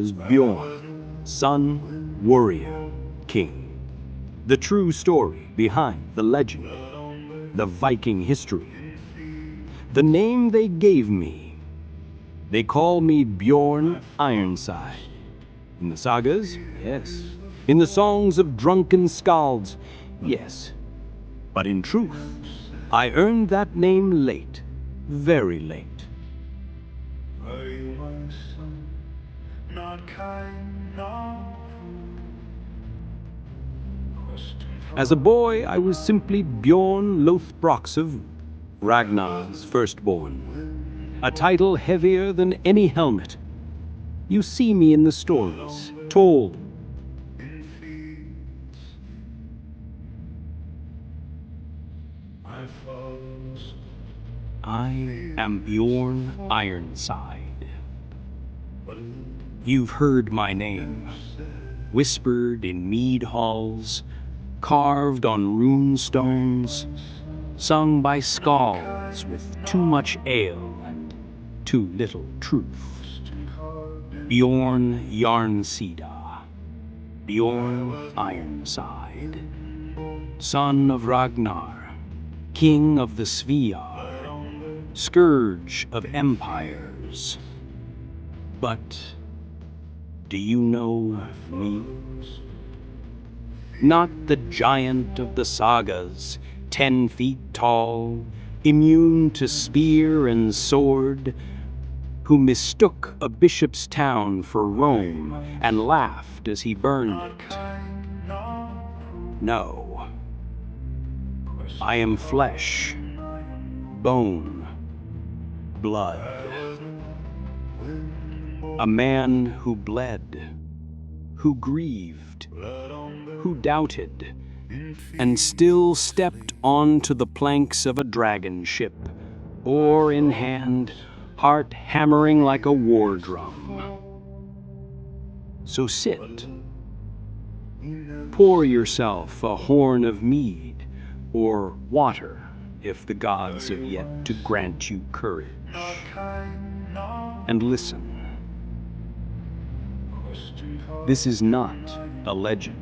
was Bjorn, son, warrior, king. The true story behind the legend, the Viking history. The name they gave me. They call me Bjorn Ironside. In the sagas, yes. In the songs of drunken skalds, yes. But in truth, I earned that name late, very late. As a boy, I was simply Bjorn Lothbrok's, Ragnar's firstborn, a title heavier than any helmet. You see me in the stories, told. I am Bjorn Ironside. You've heard my name, whispered in mead halls, carved on rune stones, sung by skalds with too much ale and too little truth. Bjorn Ironside, Bjorn Ironside, son of Ragnar, king of the Sviar, scourge of empires. But do you know me? Not the giant of the sagas, 10 feet tall, immune to spear and sword, who mistook a bishop's town for Rome and laughed as he burned it. No. I am flesh, bone, blood. A man who bled, who grieved, who doubted, and still stepped onto the planks of a dragon ship, oar in hand, heart hammering like a war drum. So sit. Pour yourself a horn of mead, or water, if the gods have yet to grant you courage. And listen. This is not a legend.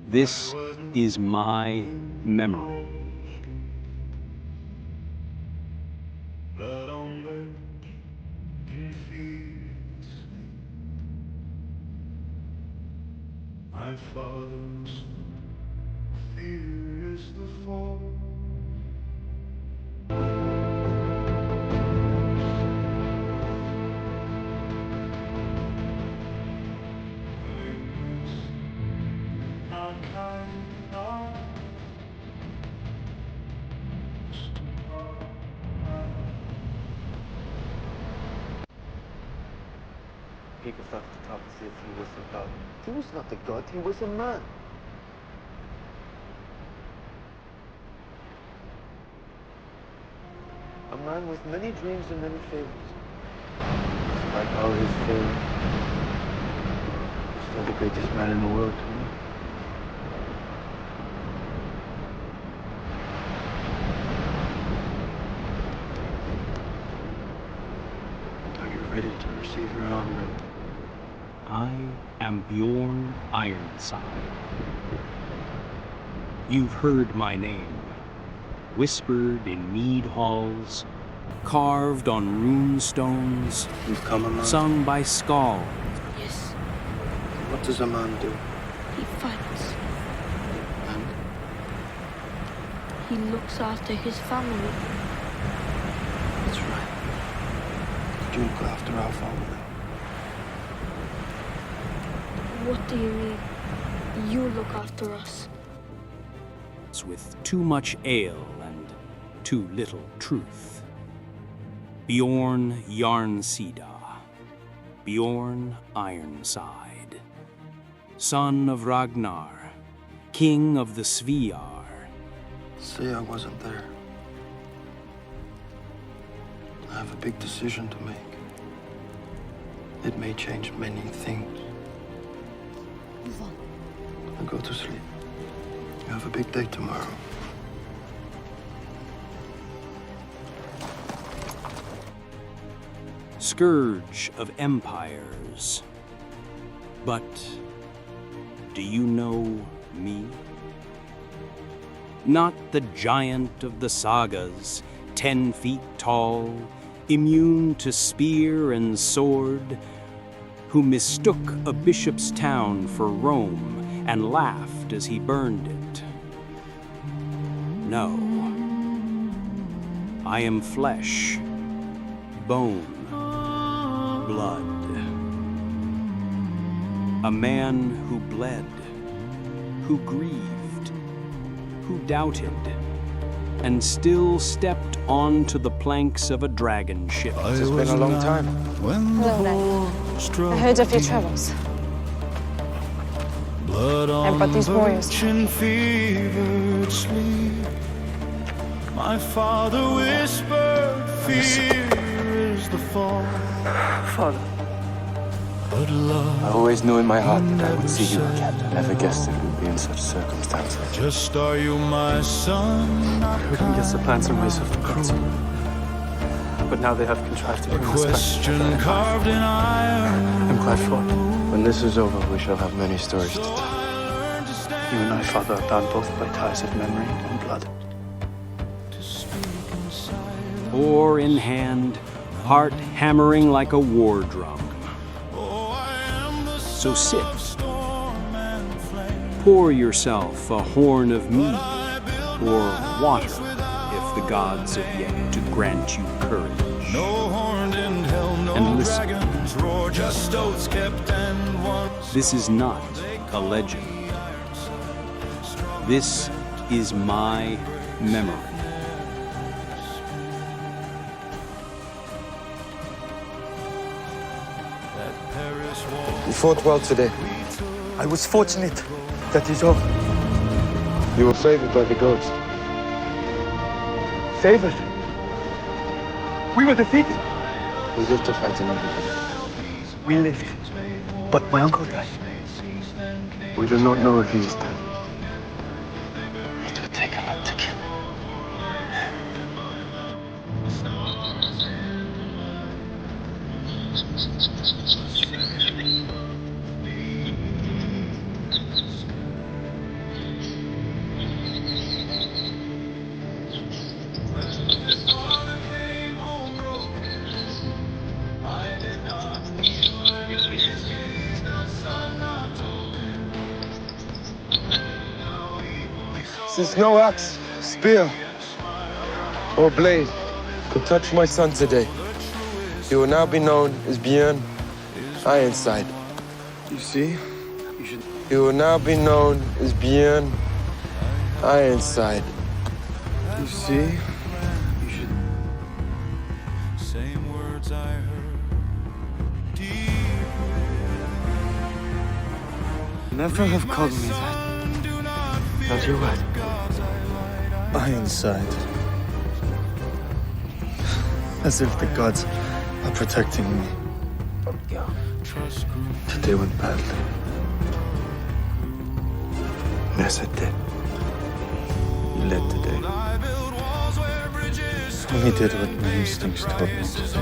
This is my memory. My father's fear is the fall. Pick us up the top as if he was a god. He was not a god, he was a man. A man with many dreams and many failures. Despite all his failures, he's still the greatest man in the world to me. Are you ready to receive your honor? I am Bjorn Ironside. You've heard my name, whispered in mead halls, carved on rune stones, You've come a man. sung by skalds. Yes, What does a man do? he fights. And He looks after his family. that's right. Did you look after our family? What do you mean? You look after us. With too much ale and too little truth. Bjorn Ironside, Bjorn Ironside, son of Ragnar, king of the Sviar. Say I wasn't there. I have a big decision to make. It may change many things. Move on. I'll go to sleep. You have a big day tomorrow. scourge of empires. But do you know me? Not the giant of the sagas, 10 feet tall, immune to spear and sword, who mistook a bishop's town for Rome and laughed as he burned it. No, I am flesh, bone, blood. A man who bled, who grieved, who doubted, and still stepped onto the planks of a dragon ship. It's been a long time. Hello, Ragnar. I heard of your travels. I brought these warriors. My father whispered, fear is the fall. Father. But love, I always knew in my heart that I would see you again. I never guessed it would be in such circumstances. just are you my son? Who can guess the plans and ways of the gods? But now they have contrived to bring us back. Question carved in iron. I'm glad for it. When this is over, we shall have many stories to tell. You and I, Father, are bound both by ties of memory and blood. Oar in hand, heart hammering like a war drum. So sit. Pour yourself a horn of mead or water if the gods have yet to grant you courage. No horn didn't hell, no And listen. dragons roar, just oaths kept and one. This is not a legend. This is my memory. You fought well today. I was fortunate, that is all. You were favored by the gods. Favored. We were defeated. We lived to fight another day. We lived, but my uncle died. We do not know if he is dead. It would take a lot to kill him. Since no axe, spear, or blade could touch my son today, he will now be known as Bjorn Ironside. You see, you should... He will now be known as Bjorn Ironside. You see, you should... Same words I heard. Never have called me that. Not your word. Ironside. As if the gods are protecting me. Today went badly. Yes, it did. You led today. Only did what my instincts told me to do.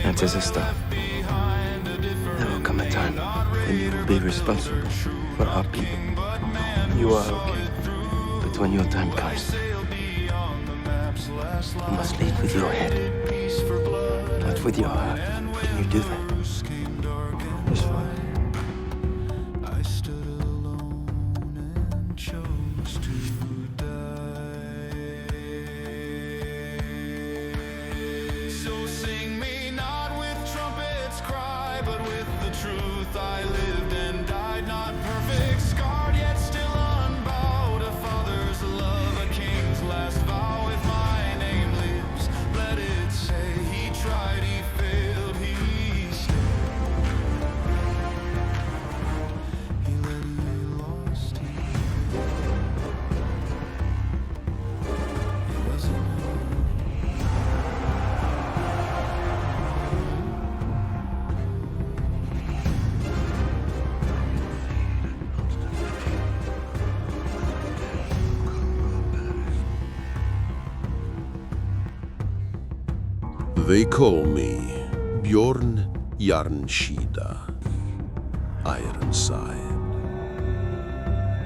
And it is a start. There will come a time when you will be responsible for our people. You are okay. But when your time comes, you must lead with your head, not with your heart. Can you do that? Yes, Father. I stood alone and chose to die. So sing me not with trumpets cry, but with the truth. I lived and died, not perfect, scarred yet still unbowed. A father's love, a king's last vow. If my name lives, let it say he tried, he failed, he stayed. He led, he lost, he wasn't. They call me Bjorn Ironside, Ironside.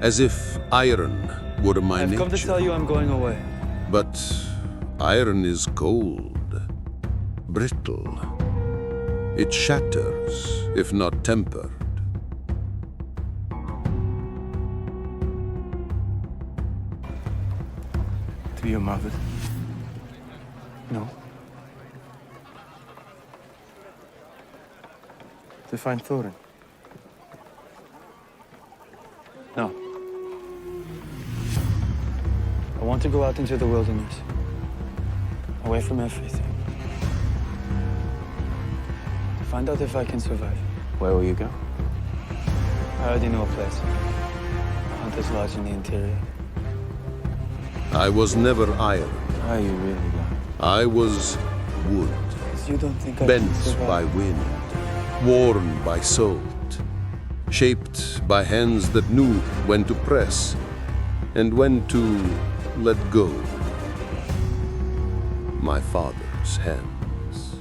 As if iron were my nature. I've come to tell you I'm going away. But iron is cold, brittle. It shatters if not tempered. To your mother? No. To find Thorin? No. I want to go out into the wilderness. Away from everything. To find out if I can survive. Where will you go? I already know a place. A hunter's lodge in the interior. I was never iron. Are you really blind? I was wood, You don't think I bent can survive? by wind, worn by salt, shaped by hands that knew when to press and when to let go. My father's hands.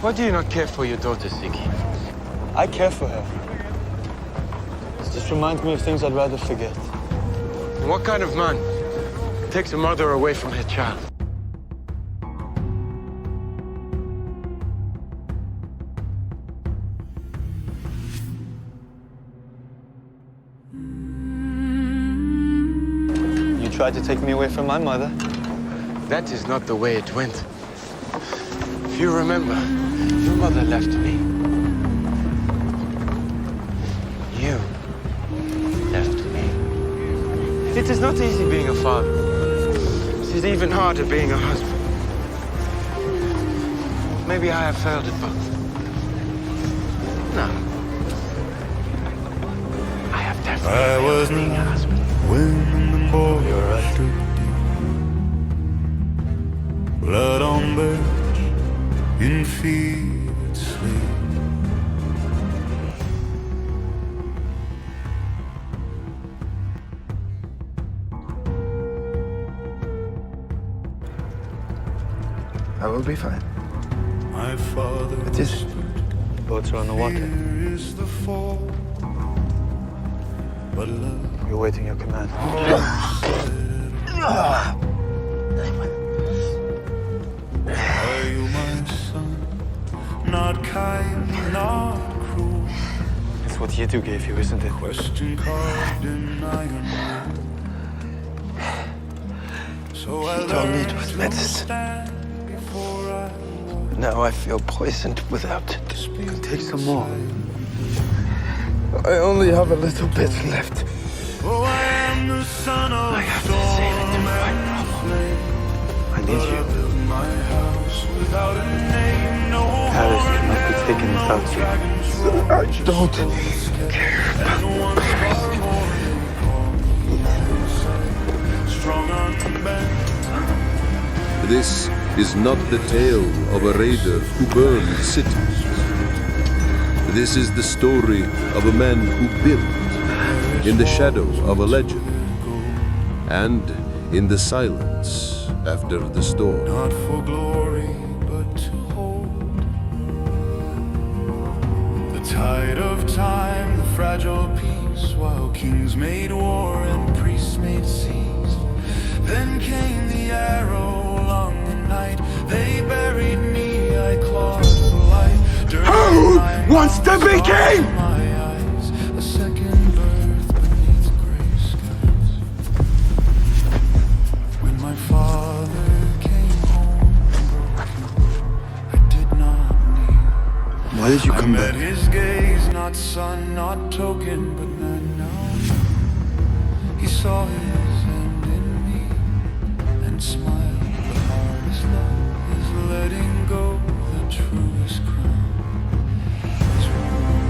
Why do you not care for your daughter, Siggy? I care for her. It just reminds me of things I'd rather forget. What kind of man takes a mother away from her child? You tried to take me away from my mother. That is not the way it went. If you remember, your mother left me. You left me. It is not easy being a father. It is even harder being a husband. Maybe I have failed at both. No. I have definitely failed at being a husband. When the boy You're right. blood on birch in fevered sleep. I will be fine. My father What is it? The boats are on the water. Here is the fall, but love You're waiting your command. are you my son? Not kind, not cruel. It's what Yidu gave you, isn't it? Question carved in iron. So I told me it learned was to medicine. stand before I walk. Now I feel poisoned without it. Take some more. I only have a little bit left. Oh, I am the son of I have to save it to fight flame. I need I you. built my house without a name. No Paris cannot be taken without you. I don't care about one star more strong unbent. This is not the tale of a raider who burned cities. This is the story of a man who built in the shadow of a legend and in the silence after the storm. Not for glory, but to hold the tide of time, the fragile peace, while kings made war and priests made seas. Then came the arrow along the night. They buried me, I clawed for life. Who wants to be king? My eyes, a second birth beneath gray skies. When my father came home broken, I did not kneel. Why did you I come met back? his gaze, not son, not token, but man now. He saw his end in me and smiled. The hardest love is letting go. The truest crown is worn.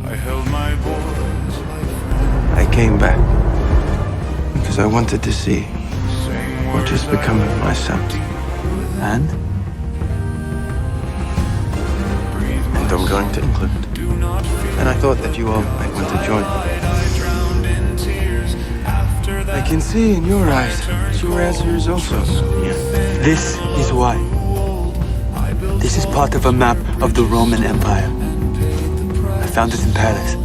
I held my boys like friends. I came back because I wanted to see what has become of my son. And? going to England. And I thought that you all might want to join me. I can see in your eyes that your answer is also no. Yes. This is why. This is part of a map of the Roman Empire. I found it in Paris.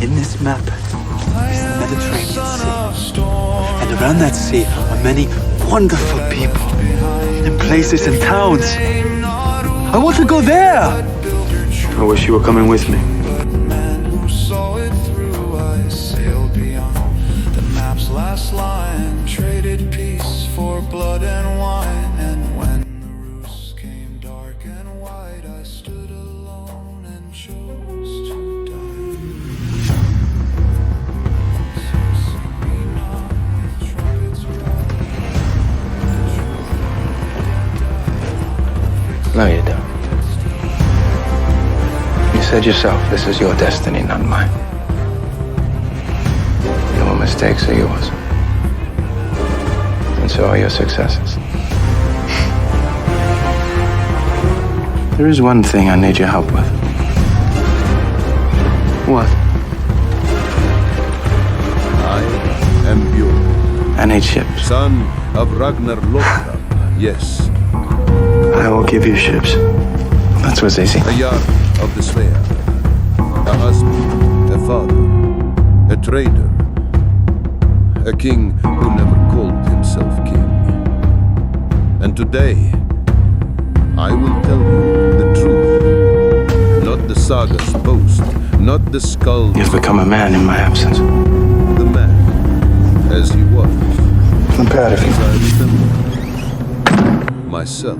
In this map is the Mediterranean Sea. And around that sea are many wonderful people and places and towns. I want to go there. I wish you were coming with me. Last line traded peace for blood and wine, and when the roofs came dark and white, I stood alone and chose to die. So sing me not with trumpets cry. No, you don't. You said yourself, this is your destiny, not mine. Your mistakes are yours. And so are your successes. There is one thing I need your help with. What? I am Bjorn, I need ships. son of Ragnar Lothar. Yes, I will give you ships. That was easy. a Jarl of the Svea, a husband, a father, a trader, a king who never called himself king. And today, I will tell you the truth. Not the saga's boast, not the skaldic. You've become a man in my absence. The man, as he was, I'm proud of you. as I remember myself.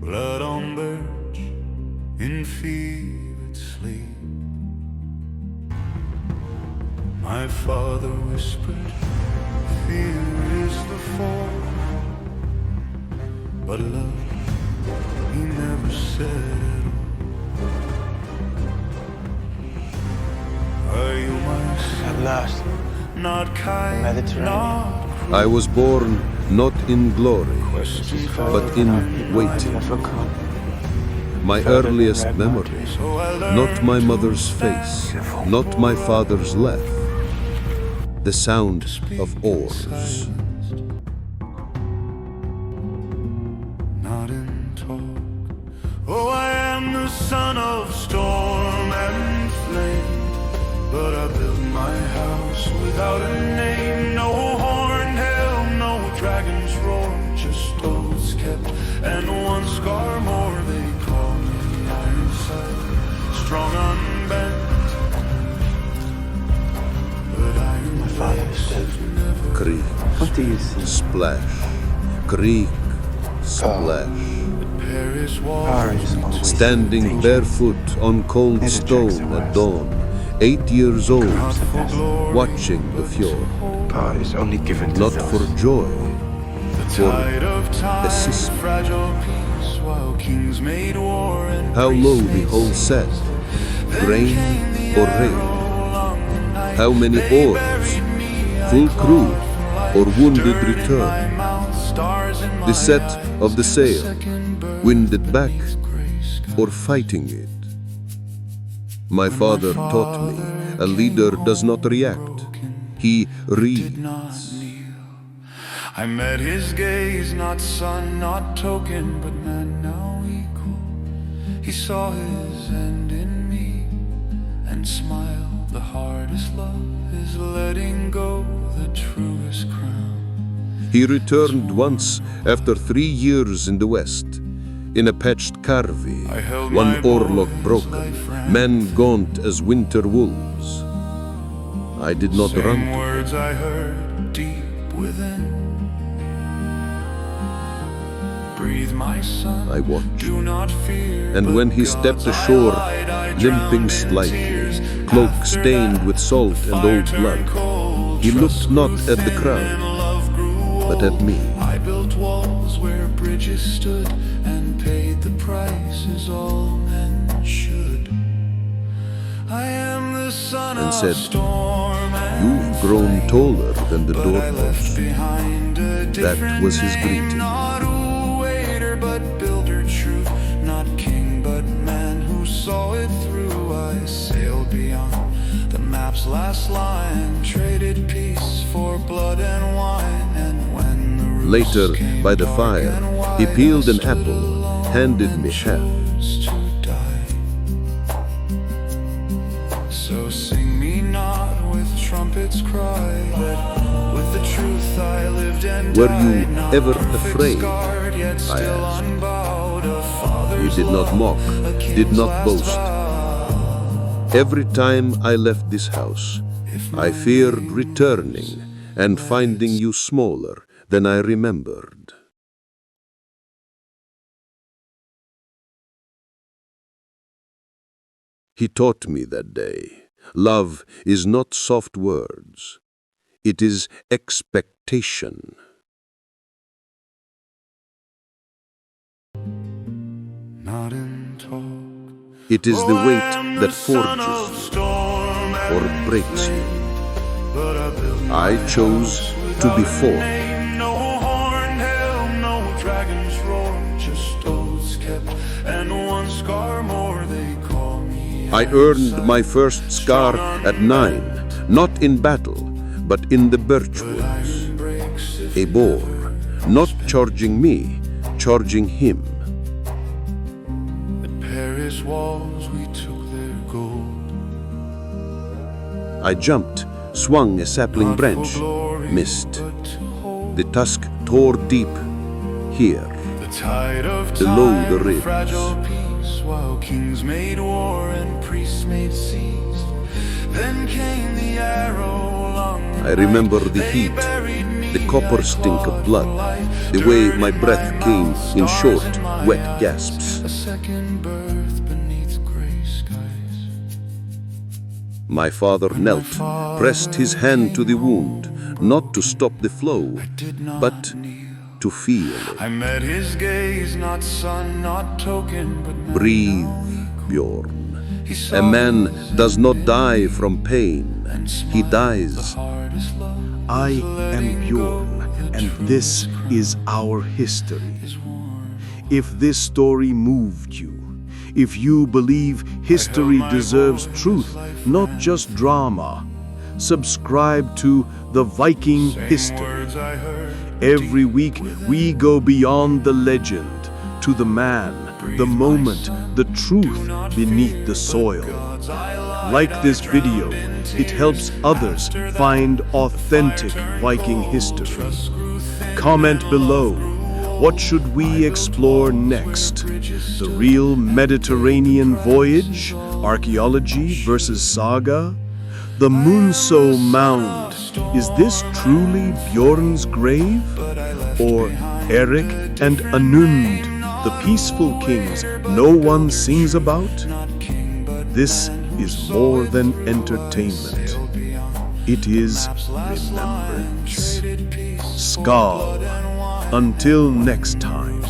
Blood on birch in fevered sleep. My father whispered, fear is the fall. But love, he never said at all. Are you my son? At last, Not kind, Mediterranean. not I was born not in glory, but in waiting. My earliest memory, not my mother's face, not my father's laugh, the sound of oars. not in talk. Oh, I am the son of storm and flame, but I built my house without a name. No horn helm, no dragon's roar, just oaths kept and one scar more. They call me Ironside, strong unbent, but I am My father is dead. Creak, What do you see? splash, creak, splash. Paris Power walls. is always Standing danger. barefoot on cold It attracts stone the at wise. dawn, 8 years old, watching the fjord, Power is only given to not those. for joy, for Tide of time, assist. fragile peace, while kings made war and how priests low the made hull sat, grain came the or rain, arrow along the night. how many They oars, buried me, I full crew, caught or wounded dirt in my return, mouth, stars in the my set eyes, of the sail, second birth winded back, gray sky. or fighting it. My father taught me, a leader does not react, he reads. Not kneel. I met his gaze, not son, not token, but man now equal. He saw his end in me and smiled. The hardest love is letting go the truest crown. He returned once after 3 years in the West, in a patched carvey, I held one my oarlock boys broken, like friends. men gaunt as winter wolves. I did not Same run to words I heard deep within. Breathe, my son. I watched. Do not fear. And but when he God's stepped I ashore, lied, I limping drowned in slightly, tears. cloak After stained that, with salt the and fire old blood, turned cold. he Trust looked not grew at the thin crowd, and love grew but but at me. I built walls where bridges stood and paid the prices all men should. I am the son And of said, storm and "You've grown taller than the but I left doorpost." behind a That was his different name, greeting. not a waiter but builder true, not king but man who saw it through. I sailed beyond the map's last line, traded peace for blood and wine, and when the roofs Later, came by the dark fire, and he wide, peeled I an stood apple, alone handed and me half. chose to die. So sing me not with trumpets cry, but with the truth I lived and Were died. you Not ever perfect afraid? scarred, yet I still asked. unbowed. A He father's did not love, mock, a did king's not last boast. vow. Every time I left this house, I feared returning and finding you smaller than I remembered. He taught me that day, love is not soft words, it is expectation. Not in talk. It is the weight that forges you or breaks you. I chose to be formed. No horned helm, no dragon's roar, just oaths kept, and one scar more. They call me. I earned my first scar at 9, not in battle, but in the birch woods. A boar, not charging me, charging him. At Paris walls we took their gold. I jumped, swung a sapling branch, missed. The tusk tore deep, here, The tide of below time, the ribs. fragile peace, while kings made war and priests made seas. Then came the arrow along the I remember night. the They heat, buried me, the copper I stink of clawed blood, for life. the way Dirty my breath my came mouth, in stars short, in my wet eyes. gasps. A second birth beneath gray skies. My father knelt, pressed his hand to the wound, not to stop the flow, Did not but kneel. to feel it. I met his gaze, not sun, not token, but now Breathe, equal. Bjorn. He saw A man me does not die from pain, and he smiled. dies. The hardest love I is am letting Bjorn, go. The and truth this is our history. is warm. If this story moved you, if you believe history deserves truth, not just drama, subscribe to the Viking History. Words I heard. Every week we go beyond the legend to the man, the moment, the truth beneath the soil. Like this video, it helps others find authentic Viking history. Comment below. What should we explore next? The real Mediterranean voyage? Archaeology versus saga? The Munso Mound. Is this truly Bjorn's grave? Or Eric and Anund, the peaceful kings no one sings about? This is more than entertainment. It is remembrance. Skal. Until next time.